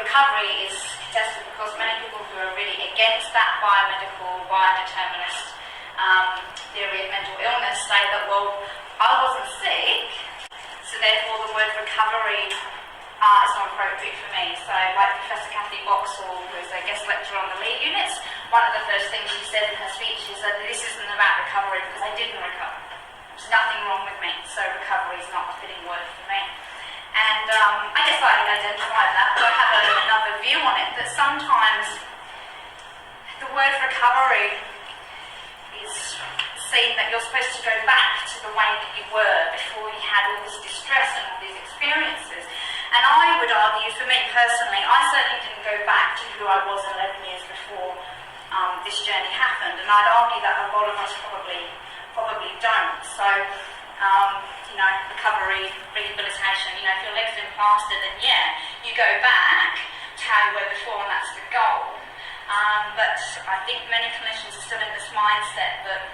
recovery is contested because many people who are really against that biomedical, biodeterminist theory of mental illness say that, well, I wasn't sick, so therefore the word recovery is not appropriate for me. So like Professor Kathy Boxall, who is a guest lecturer on the lead units, one of the first things she said in her speech is that this isn't about recovery because I didn't recover. There's nothing wrong with me, so recovery is not a fitting word for me. And I guess I identified that, but I have another view on it, that sometimes the word recovery is seen that you're supposed to go back to the way that you were before you had all this distress and all these experiences. And I would argue, for me personally, I certainly didn't go back to who I was 11 years before this journey happened, and I'd argue that a lot of us probably don't. So, recovery, rehabilitation, if your leg's been plastered, then yeah, you go back to how you were before, and that's the goal. But I think many clinicians are still in this mindset that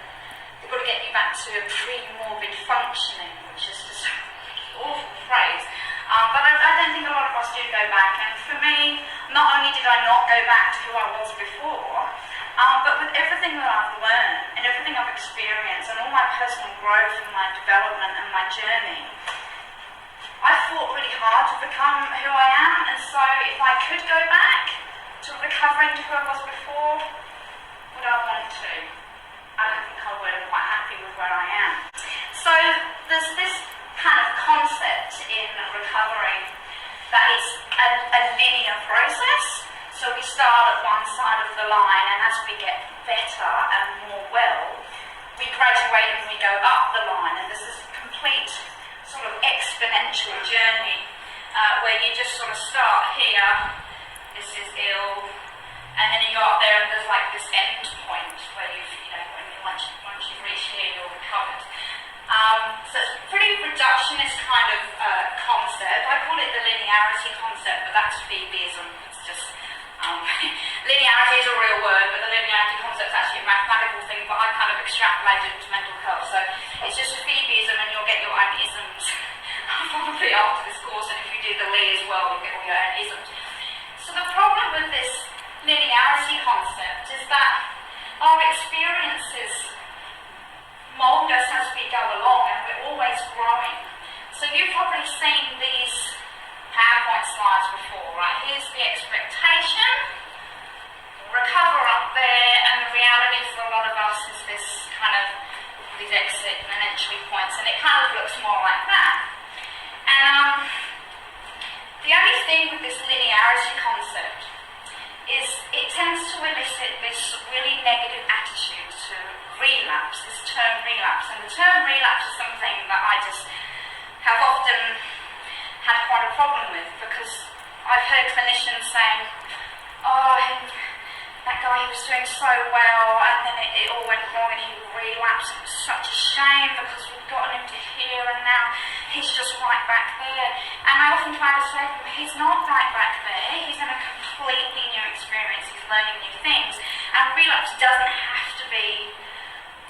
they've got to get you back to a pre-morbid functioning, which is just an awful phrase. But I don't think a lot of us do go back, and for me, not only did I not go back to who I was before, but with everything that I've learned and everything I've experienced and all my personal growth and my development and my journey, I fought really hard to become who I am. And so if I could go back to recovering to who I was before, would I want to? I don't think I would. I'm quite happy with where I am. So there's this kind of concept in recovery that it's a linear process. So we start at one side of the line, and as we get better and more well, we graduate and we go up the line, and there's this complete sort of exponential journey where you just sort of start here, this is ill, and then you go up there and there's like this end point where once you've reached here, you're recovered. So it's a pretty reductionist kind of concept. I call it the linearity concept, but that's Phoebeism. It's just linearity is a real word, but the linearity concept is actually a mathematical thing, but I kind of extrapolated it to mental health. So it's just a Phoebeism, and you'll get your own isms probably after this course, and if you do the Lee as well, you'll get all your own isms. So the problem with this linearity concept is that our experiences mould us as we go along, and we're always growing. So you've probably seen these PowerPoint slides before, right? Here's the expectation, recover up there, and the reality for a lot of us is this kind of these exit and entry points, and it kind of looks more like that. And the only thing with this linearity concept is it tends to elicit this really negative attitude to relapse, this term relapse. And the term relapse is something that I just have often had quite a problem with, because I've heard clinicians saying, oh, that guy, he was doing so well, and then it all went wrong and he relapsed. It was such a shame because we'd gotten him to here and now he's just right back there. And I often try to say to him, he's not right back there, he's in a completely new experience, he's learning new things. And relapse doesn't have to be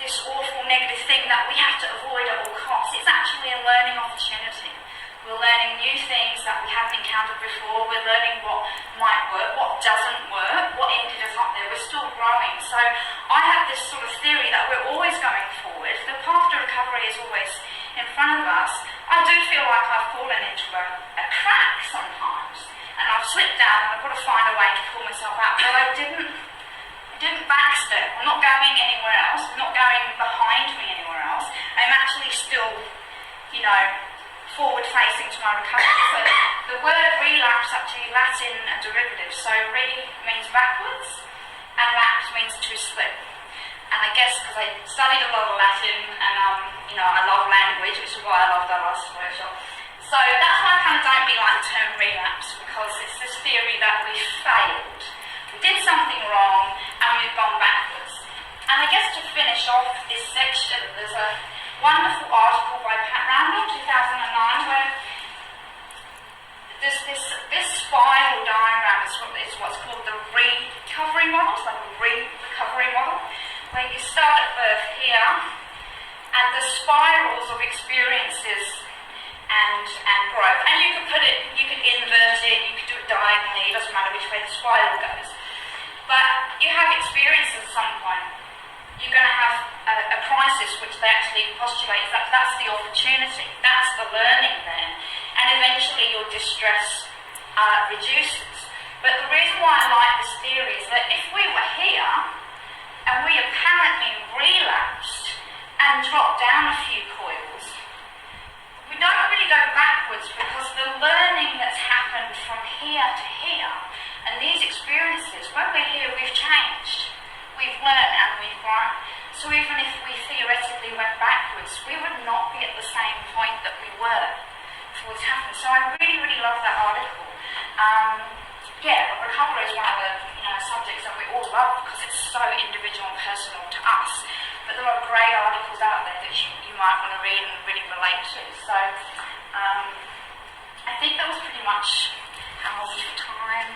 this awful negative thing that we have to avoid at all costs. It's actually a learning opportunity. We're learning new things that we haven't encountered before. We're learning what might work, what doesn't work, what ended us up there. We're still growing. So I have this sort of theory that we're always going forward. The path to recovery is always in front of us. I do feel like I've fallen into a crack sometimes, and I've slipped down, and I've got to find a way to pull myself out. But I didn't backstep. I'm not going anywhere else. I'm not going behind me anywhere else. I'm actually still, forward-facing to my recovery. So the word relapse, actually Latin and derivative. So re means backwards, and lapse means to slip. And I guess because I studied a lot of Latin, and I love language, which is why I love the last workshop. So that's why I kind of don't really like the term relapse, because it's this theory that we failed. We did something wrong, and we've gone backwards. And I guess to finish off this section, there's a wonderful article by Pat Randall, 2009, where there's this spiral diagram is what's called the recovery model. It's like a recovery model, where you start at birth here, and the spirals of experiences and growth. And you could invert it, you could do it diagonally, it doesn't matter which way the spiral goes. But you have experiences at some point. You're going to have a crisis, which they actually postulate is that's the opportunity, that's the learning there, and eventually your distress reduces. But the reason why I like this theory is that if we were here and we apparently relapsed and dropped down a few coils, we don't really go backwards because the learning that's happened from here to here and these experiences, when we're here, we've changed. We've learned and we've grown. So even if we theoretically went backwards, we would not be at the same point that we were before it's happened. So I really, really love that article. But recovery is one of the subjects that we all love because it's so individual and personal to us. But there are great articles out there that you might want to read and really relate to. So I think that was pretty much how much time.